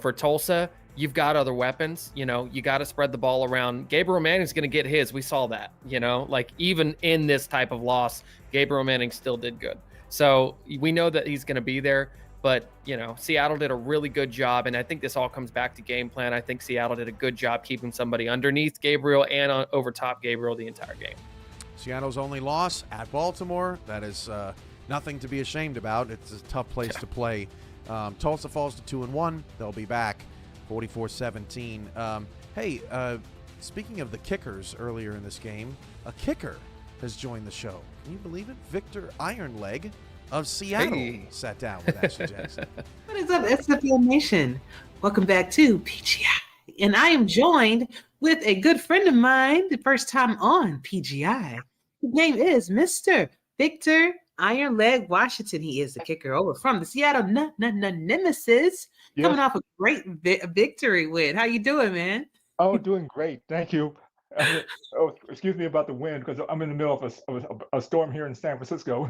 For Tulsa, you've got other weapons. You got to spread the ball around. Gabriel Manning's going to get his. We saw that. Like even in this type of loss, Gabriel Manning still did good. So we know that he's going to be there. But, Seattle did a really good job, and I think this all comes back to game plan. I think Seattle did a good job keeping somebody underneath Gabriel and over top Gabriel the entire game. Seattle's only loss at Baltimore. That is nothing to be ashamed about. It's a tough place to play. Tulsa falls to 2-1. They'll be back 44-17. Hey, speaking of the kickers earlier in this game, a kicker has joined the show. Can you believe it? Victor Ironleg of Seattle sat down with Ashley Jackson. What is up, SFL Nation? Welcome back to PGI. And I am joined with a good friend of mine, the first time on PGI. His name is Mr. Victor Ironleg Washington. He is the kicker over from the Seattle Nemesis, coming off a great victory win. How you doing, man? Oh, doing great. Thank you. Excuse me about the wind because I'm in the middle of a storm here in San Francisco.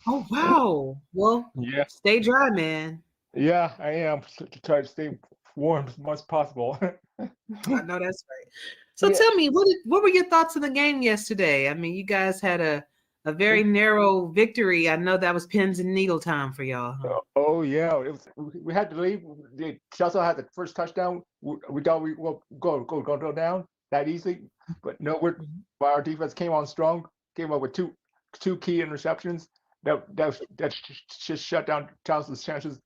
Oh, wow. Well, stay dry, man. Yeah, I am. To try to stay warm as much as possible. I know that's right. So tell me, what were your thoughts of the game yesterday? I mean, you guys had a very narrow victory. I know that was pins and needle time for y'all. Huh? Oh, yeah. We had to leave. Churchill had the first touchdown. We thought we will go down that easy. But no, our defense came on strong, came up with two key interceptions. That just shut down Charleston's chances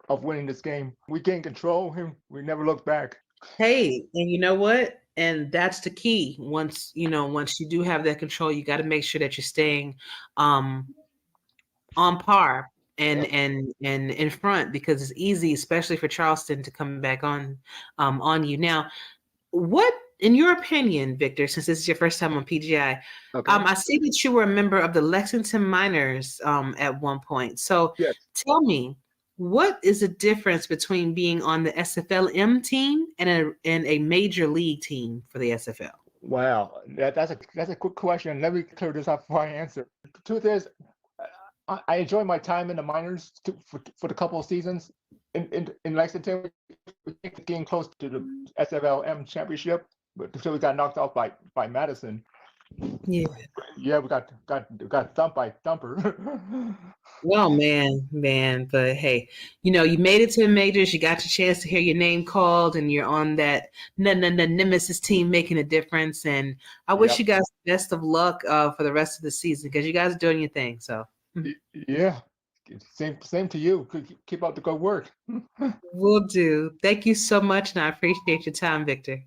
of winning this game. We gained control, and we never looked back. Hey, and you know what? And that's the key. Once you do have that control, you got to make sure that you're staying on par and in front, because it's easy, especially for Charleston, to come back on you. Now, what, in your opinion, Victor, since this is your first time on PGI, I see that you were a member of the Lexington Miners at one point. So tell me, what is the difference between being on the SFLM team and a major league team for the SFL? Wow, that's a good question. Let me clear this up before I answer. The truth is, I enjoyed my time in the minors for the couple of seasons in Lexington. We getting close to the SFLM championship, but until we got knocked off by Madison. Yeah, we got thumped by Thumper. Well, man, but hey, you made it to the majors. You got your chance to hear your name called, and you're on that Nemesis team making a difference. And I wish you guys the best of luck for the rest of the season, because you guys are doing your thing. So yeah, same to you. Keep up the good work. Will do. Thank you so much, and I appreciate your time, Victor.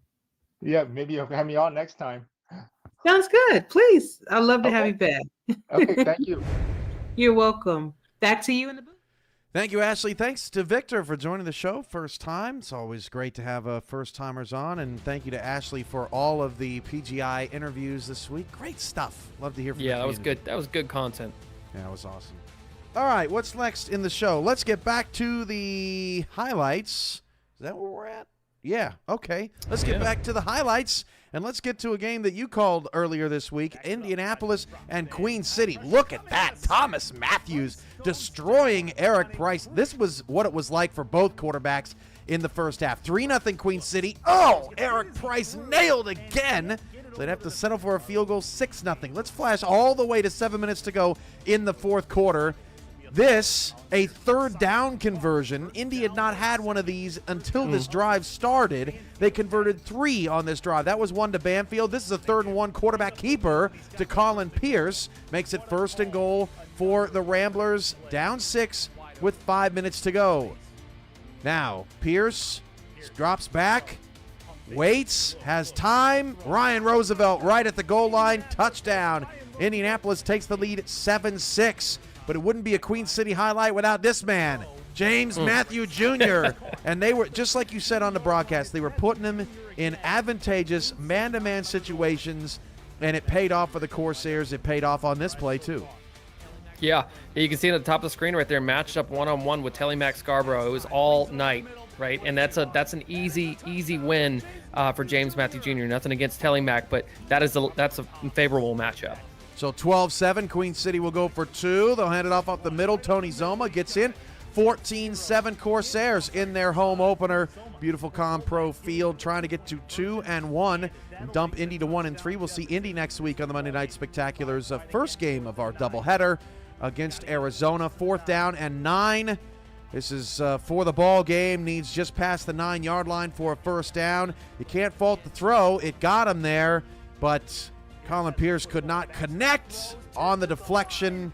Yeah, maybe you'll have me on next time. Sounds good. Please. I'd love to have you back. Okay, thank you. You're welcome. Back to you in the booth. Thank you, Ashley. Thanks to Victor for joining the show first time. It's always great to have first-timers on. And thank you to Ashley for all of the PGI interviews this week. Great stuff. Love to hear from you. Yeah, that was good. That was good content. Yeah, it was awesome. All right, what's next in the show? Let's get back to the highlights. Is that where we're at? Yeah, okay. Let's get back to the highlights, and let's get to a game that you called earlier this week, Indianapolis and Queen City. Look at that. Thomas Matthews destroying Eric Price. This was what it was like for both quarterbacks in the first half. 3-0 Queen City. Oh, Eric Price nailed again. So they'd have to settle for a field goal, 6-0. Let's flash all the way to 7 minutes to go in the fourth quarter. This, a third down conversion. Indy had not had one of these until this drive started. They converted 3 on this drive. That was 1 to Banfield. This is a 3rd and 1 quarterback keeper to Colin Pierce. Makes it 1st and goal for the Ramblers. Down 6 with 5 minutes to go. Now, Pierce drops back, waits, has time. Ryan Roosevelt right at the goal line. Touchdown. Indianapolis takes the lead 7-6. But it wouldn't be a Queen City highlight without this man, James Matthew Jr. And they were, just like you said on the broadcast, they were putting him in advantageous man-to-man situations, and it paid off for the Corsairs. It paid off on this play, too. Yeah, you can see it at the top of the screen right there, matched up one-on-one with Telly Mac Scarborough. It was all night, right? And that's an easy win for James Matthew Jr. Nothing against Telly Mac, but that's a favorable matchup. So 12-7, Queen City will go for 2. They'll hand it off up the middle. Tony Zoma gets in. 14-7 Corsairs in their home opener. Beautiful Compro field, trying to get to 2-1 and dump Indy to 1-3. We'll see Indy next week on the Monday Night Spectacular's first game of our doubleheader against Arizona. 4th down and 9. This is for the ball game. Needs just past the 9-yard line for a first down. You can't fault the throw. It got him there, but Colin Pierce could not connect on the deflection,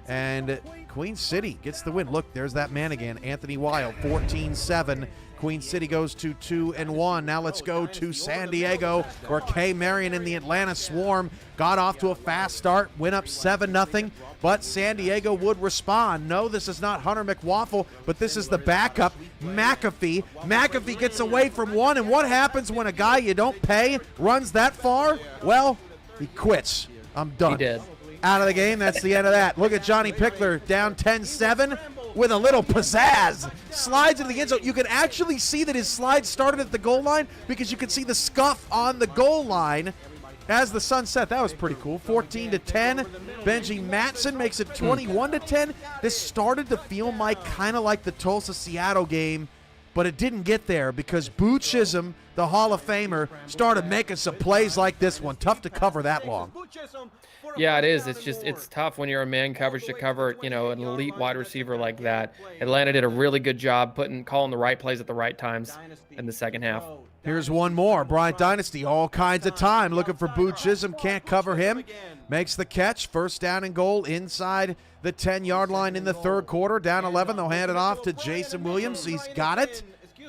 and Queen City gets the win. Look, there's that man again, Anthony Wild. 14-7. Queen City goes to 2-1. Now let's go to San Diego, where Kay Marion and the Atlanta Swarm got off to a fast start, went up 7-0, but San Diego would respond. No, this is not Hunter McWaffle, but this is the backup, McAfee. McAfee gets away from one, and what happens when a guy you don't pay runs that far? Well, he quits. I'm done. He did. Out of the game. That's the end of that. Look at Johnny Pickler down 10-7 with a little pizzazz. Slides into the end zone. You can actually see that his slide started at the goal line because you can see the scuff on the goal line as the sun set. That was pretty cool. 14-10. Benji Matson makes it 21-10. This started to feel, Mike, kind of like the Tulsa-Seattle game, but it didn't get there because Boo Chisholm, the Hall of Famer, started making some plays like this one. Tough to cover that long. Yeah, it is. It's tough when you're a man coverage to cover, an elite wide receiver like that. Atlanta did a really good job calling the right plays at the right times in the second half. Here's one more. Bryant Dynasty, all kinds of time. Looking for Boo Chisholm, can't cover him. Makes the catch. First down and goal inside the 10-yard line in the third quarter. Down 11, they'll hand it off to Jason Williams. He's got it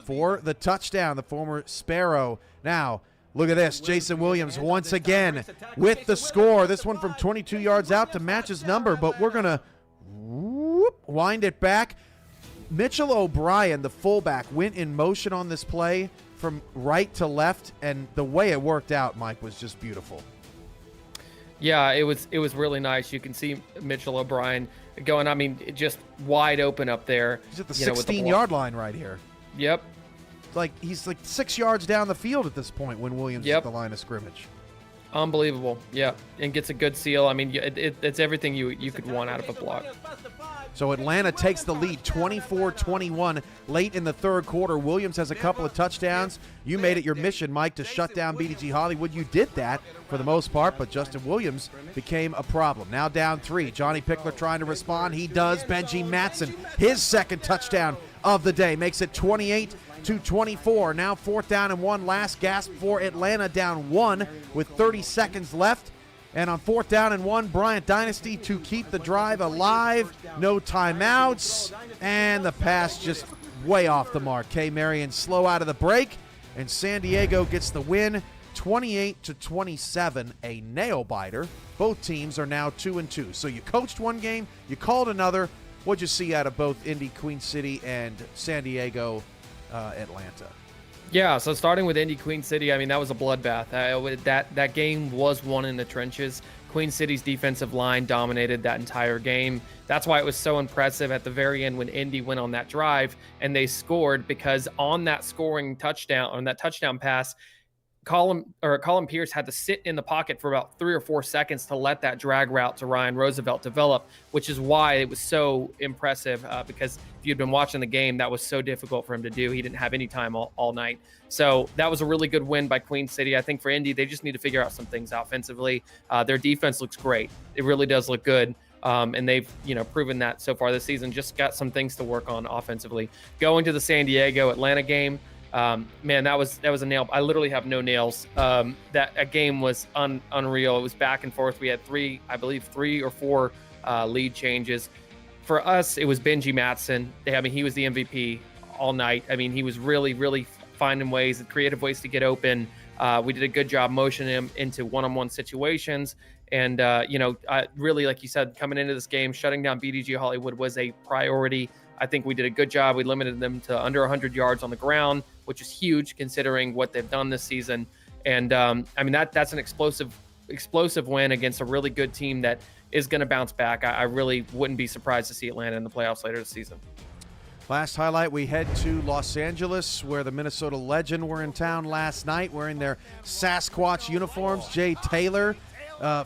for the touchdown, the former Sparrow. Now, look at this. Jason Williams once again with the score. This one from 22 yards out to match his number, but we're going to wind it back. Mitchell O'Brien, the fullback, went in motion on this play from right to left, and the way it worked out, Mike, was just beautiful. Yeah, it was really nice. You can see Mitchell O'Brien going, just wide open up there. He's at the 16-yard line right here. Yep. He's 6 yards down the field at this point when Williams is at the line of scrimmage. Unbelievable. Yeah, and gets a good seal. It's everything you could want out of a block. So Atlanta takes the lead 24-21 late in the third quarter. Williams has a couple of touchdowns. You made it your mission, Mike, to shut down BDG Hollywood. You did that for the most part, but Justin Williams became a problem. Now down 3. Johnny Pickler trying to respond. He does. Benji Matson, his second touchdown of the day, makes it 28-24. Now 4th down and 1. Last gasp for Atlanta, down 1 with 30 seconds left. And on 4th down and 1, Bryant Dynasty to keep the drive alive. No timeouts. And the pass just way off the mark. Kay Marion slow out of the break. And San Diego gets the win 28-27, a nail biter. Both teams are now 2-2. So you coached one game, you called another. What'd you see out of both Indy, Queen City, and San Diego, Atlanta? Yeah, so starting with Indy Queen City, that was a bloodbath. That game was won in the trenches. Queen City's defensive line dominated that entire game. That's why it was so impressive at the very end when Indy went on that drive and they scored, because on that scoring touchdown, on that touchdown pass, Colin Pierce had to sit in the pocket for about 3 or 4 seconds to let that drag route to Ryan Roosevelt develop, which is why it was so impressive, because if you'd been watching the game, that was so difficult for him to do. He didn't have any time all night. So that was a really good win by Queen City. I think for Indy, they just need to figure out some things offensively. Their defense looks great. It really does look good. And they've, proven that so far this season. Just got some things to work on offensively. Going to the San Diego Atlanta game, man, that was a nail. I literally have no nails. That game was unreal. It was back and forth. We had three or four lead changes. For us, it was Benji Matson. He was the MVP all night. He was really finding ways, creative ways to get open. We did a good job motioning him into one-on-one situations. And, really, like you said, coming into this game, shutting down BDG Hollywood was a priority. I think we did a good job. We limited them to under 100 yards on the ground, which is huge considering what they've done this season. And, that's an explosive win against a really good team that is going to bounce back. I really wouldn't be surprised to see Atlanta in the playoffs later this season. Last highlight, we head to Los Angeles, where the Minnesota Legend were in town last night wearing their Sasquatch uniforms. Jay Taylor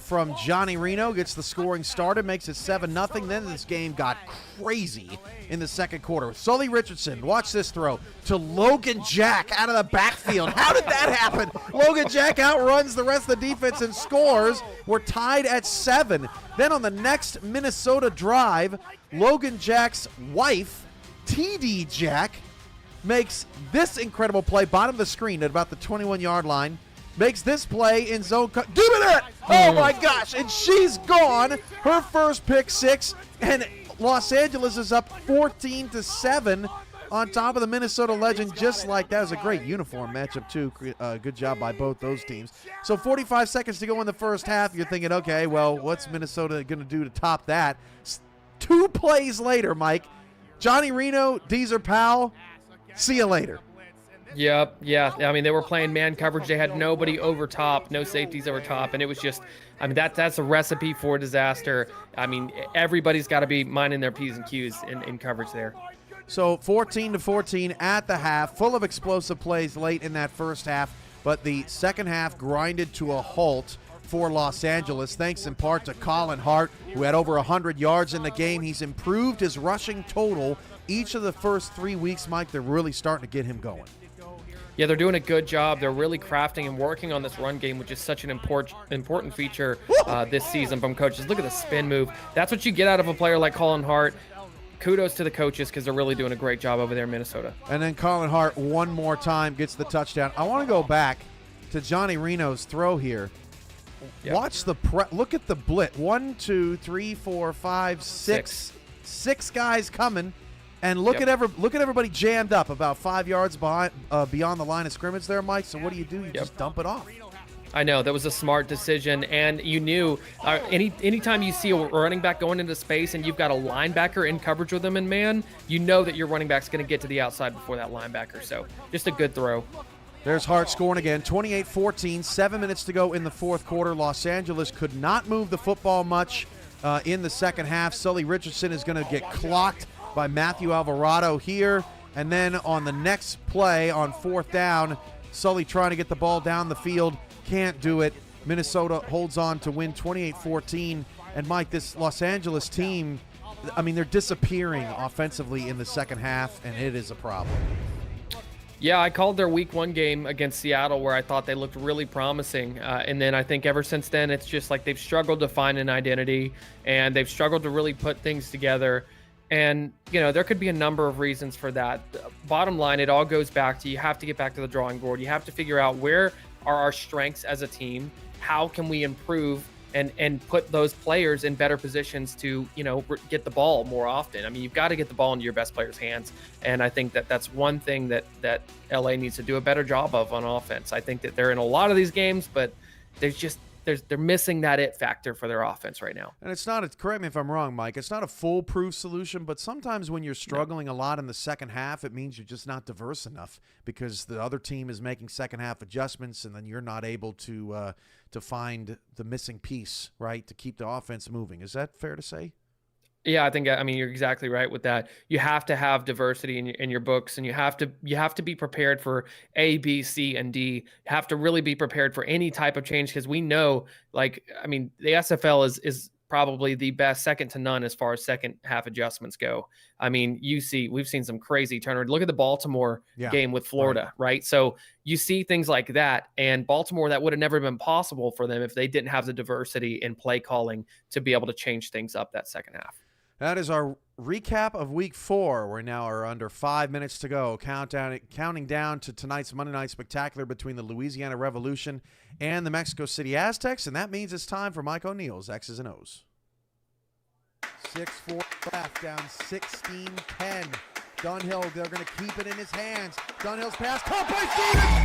from Johnny Reno gets the scoring started, makes it 7-0. Then this game got crazy in the second quarter. Sully Richardson, watch this throw to Logan Jack out of the backfield. How did that happen? Logan Jack outruns the rest of the defense and scores. We're tied at 7. Then on the next Minnesota drive, Logan Jack's wife, TD Jack, makes this incredible play, bottom of the screen at about the 21-yard line. Makes this play in zone. Give me that! Oh my gosh! And she's gone. Her first pick six, and Los Angeles is up 14-7 on top of the Minnesota Legend. Just like that was a great uniform matchup too. Good job by both those teams. So 45 seconds to go in the first half. You're thinking, okay, well, what's Minnesota going to do to top that? 2 plays later, Mike. Johnny Reno, Deezer Powell, see you later. Yep, yeah. They were playing man coverage. They had nobody over top, no safeties over top, and it was just, that's a recipe for disaster. Everybody's got to be minding their P's and Q's in coverage there. So 14-14 at the half, full of explosive plays late in that first half, but the second half grinded to a halt for Los Angeles, thanks in part to Colin Hart, who had over 100 yards in the game. He's improved his rushing total each of the first 3 weeks, Mike. They're really starting to get him going. Yeah, they're doing a good job. They're really crafting and working on this run game, which is such an important feature this season from coaches. Look at the spin move. That's what you get out of a player like Colin Hart. Kudos to the coaches because they're really doing a great job over there in Minnesota. And then Colin Hart one more time gets the touchdown. I want to go back to Johnny Reno's throw here. Yep. Watch the look at the blitz. 1, 2, 3, 4, 5, 6. 6 guys coming. And look at everybody jammed up about 5 yards behind, beyond the line of scrimmage there, Mike. So what do? You just dump it off. I know. That was a smart decision. And you knew anytime you see a running back going into space and you've got a linebacker in coverage with them in man, you know that your running back's going to get to the outside before that linebacker. So just a good throw. There's Hart scoring again, 28-14, 7 minutes to go in the fourth quarter. Los Angeles could not move the football much in the second half. Sully Richardson is going to get clocked by Matthew Alvarado here. And then on the next play on fourth down, Sully trying to get the ball down the field, can't do it. Minnesota holds on to win 28-14. And Mike, this Los Angeles team, they're disappearing offensively in the second half, and it is a problem. Yeah, I called their week 1 game against Seattle where I thought they looked really promising. And then I think ever since then, it's just like they've struggled to find an identity and they've struggled to really put things together. And, there could be a number of reasons for that. Bottom line, it all goes back to you have to get back to the drawing board. You have to figure out where are our strengths as a team? How can we improve and put those players in better positions to, get the ball more often? You've got to get the ball into your best players' hands. And I think that that's one thing that LA needs to do a better job of on offense. I think that they're in a lot of these games, but there's just they're missing that it factor for their offense right now. And it's not, correct me if I'm wrong, Mike, it's not a foolproof solution, but sometimes when you're struggling a lot in the second half, it means you're just not diverse enough because the other team is making second half adjustments, and then you're not able to find the missing piece, right, to keep the offense moving. Is that fair to say? Yeah, I mean, you're exactly right with that. You have to have diversity in your books, and you have to be prepared for A, B, C, and D. You have to really be prepared for any type of change, because we know, like, I mean, the SFL is probably the best, second to none, as far as second half adjustments go. I mean, we've seen some crazy turnaround. Look at the Baltimore game with Florida, right? So you see things like that, and Baltimore, that would have never been possible for them if they didn't have the diversity in play calling to be able to change things up that second half. That is our recap of Week 4. We now are under 5 minutes to go. Counting down to tonight's Monday Night Spectacular between the Louisiana Revolution and the Mexico City Aztecs, and that means it's time for Mike O'Neill's X's and O's. 6-4 left, down 16-10. Dunhill, they're going to keep it in his hands. Dunhill's pass, caught by Stevens.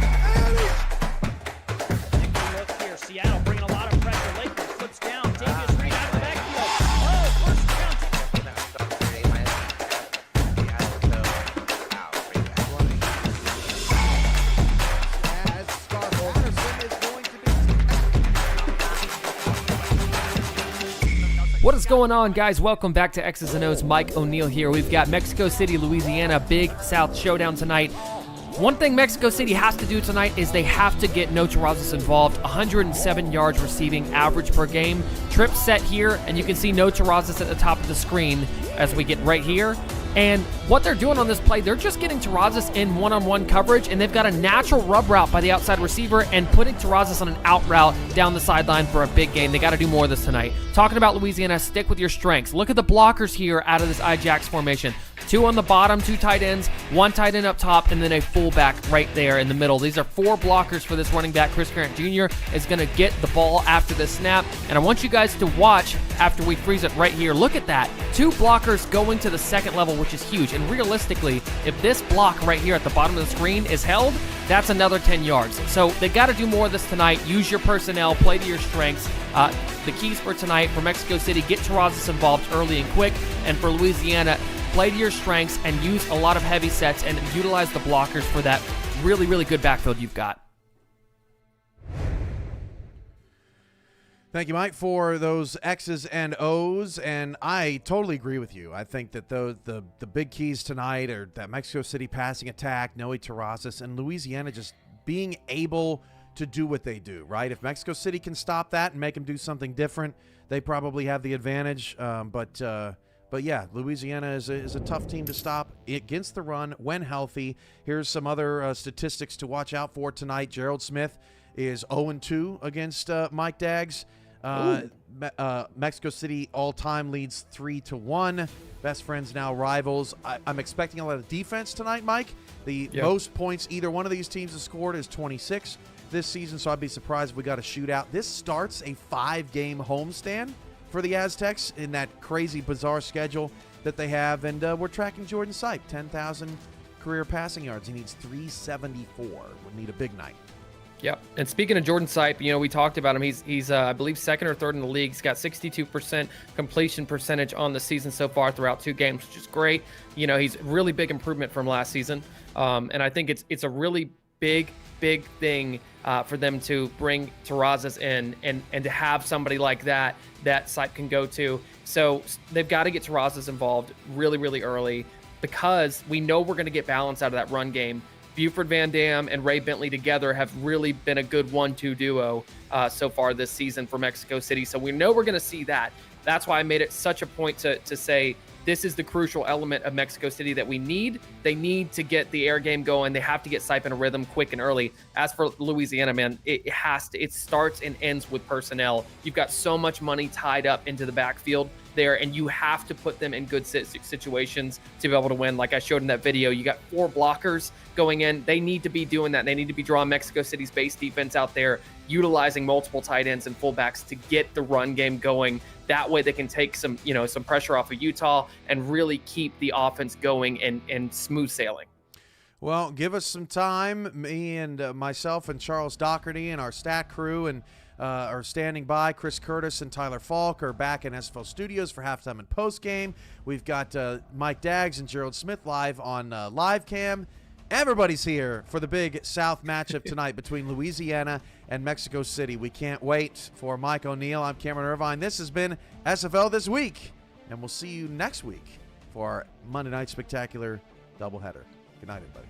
Take a look here. Seattle bringing a lot of pressure. Lakeland flips down. Davis Reed out of the backfield. Oh, first down. What is going on, guys? Welcome back to X's and O's. Mike O'Neill here. We've got Mexico City, Louisiana, big South showdown tonight. One thing Mexico City has to do tonight is they have to get No Terrazas involved. 107 yards receiving average per game. Trip set here, and you can see No Terrazas at the top of the screen as we get right here. And what they're doing on this play, they're just getting Terrazas in one-on-one coverage, and they've got a natural rub route by the outside receiver and putting Terrazas on an out route down the sideline for a big gain. They got to do more of this tonight. Talking about Louisiana, stick with your strengths. Look at the blockers here out of this Ijax formation. 2 on the bottom, 2 tight ends, 1 tight end up top, and then a fullback right there in the middle. These are 4 blockers for this running back. Chris Grant Jr. is going to get the ball after the snap, and I want you guys to watch after we freeze it right here. Look at that. 2 blockers going to the second level, which is huge. And realistically, if this block right here at the bottom of the screen is held, that's another 10 yards. So they got to do more of this tonight. Use your personnel, play to your strengths. The keys for tonight for Mexico City, get Terrazas involved early and quick. And for Louisiana, play to your strengths and use a lot of heavy sets and utilize the blockers for that really, really good backfield you've got. Thank you, Mike, for those X's and O's, and I totally agree with you. I think that the big keys tonight are that Mexico City passing attack, Noe Terrazas, and Louisiana just being able to do what they do, right? If Mexico City can stop that and make them do something different, they probably have the advantage. But yeah, Louisiana is a tough team to stop against the run when healthy. Here's some other statistics to watch out for tonight. Gerald Smith is 0-2 against Mike Daggs. Mexico City all-time leads 3-1. Best friends now rivals. I'm expecting a lot of defense tonight, Mike. The most points either one of these teams has scored is 26 this season, so I'd be surprised if we got a shootout. This starts a 5-game homestand for the Aztecs in that crazy, bizarre schedule that they have, and we're tracking Jordan Sipe, 10,000 career passing yards. He needs 374. Would need a big night. Yep. And speaking of Jordan Sipe, we talked about him. He's I believe second or third in the league. He's got 62% completion percentage on the season so far throughout 2 games, which is great. He's really big improvement from last season. And I think it's a really big thing for them to bring Terrazas in and to have somebody like that Sipe can go to. So they've got to get Terrazas involved really, really early, because we know we're going to get balance out of that run game. Buford Van Dam and Ray Bentley together have really been a good 1-2 duo so far this season for Mexico City. So we know we're going to see that. That's why I made it such a point to say this is the crucial element of Mexico City that we need. They need to get the air game going. They have to get Sipe in a rhythm quick and early. As for Louisiana, man, it starts and ends with personnel. You've got so much money tied up into the backfield there, and you have to put them in good situations to be able to win. Like I showed in that video, you got 4 blockers going in. They need to be doing that. They need to be drawing Mexico City's base defense out there, utilizing multiple tight ends and fullbacks to get the run game going. That way they can take some pressure off of Utah and really keep the offense going and smooth sailing. Well, give us some time, me and myself and Charles Doherty and our stat crew, and are standing by. Chris Curtis and Tyler Falk are back in SFL Studios for halftime and postgame. We've got Mike Daggs and Gerald Smith live on live cam. Everybody's here for the big South matchup tonight between Louisiana and Mexico City. We can't wait. For Mike O'Neill, I'm Cameron Irvine. This has been SFL This Week, and we'll see you next week for our Monday Night Spectacular doubleheader. Good night, everybody.